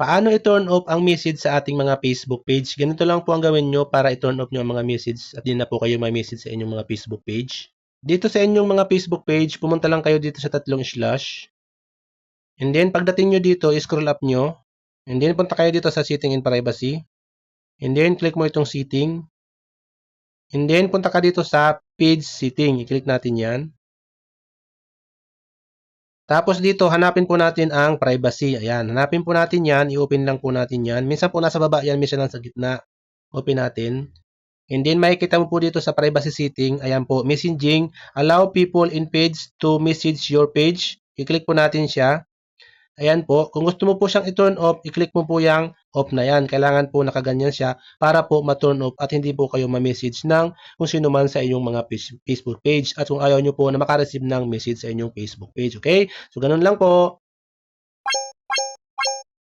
paano i-turn off ang message sa ating mga Facebook page? Ganito lang po ang gawin nyo para i-turn off nyo ang mga message at di na po kayo may message sa inyong mga Facebook page. Dito sa inyong mga Facebook page, pumunta lang kayo dito sa tatlong slash. And then, pagdating nyo dito, scroll up nyo. And then, punta kayo dito sa setting and privacy. And then, click mo itong setting. And then, punta ka dito sa page setting. I-click natin yan. Tapos dito, hanapin po natin ang privacy. Ayan, hanapin po natin yan. I-open lang po natin yan. Minsan po nasa baba yan, minsan lang sa gitna. Open natin. And then, makikita mo po dito sa privacy setting. Ayan po, messaging. Allow people in page to message your page. I-click po natin siya. Ayan po. Kung gusto mo po siyang i-turn off, i-click mo po yung off na yan. Kailangan po nakaganyan siya para po ma-turn off at hindi po kayo ma-message ng kung sino man sa inyong mga Facebook page. At kung ayaw nyo po na makareceive ng message sa inyong Facebook page. Okay? So, ganun lang po.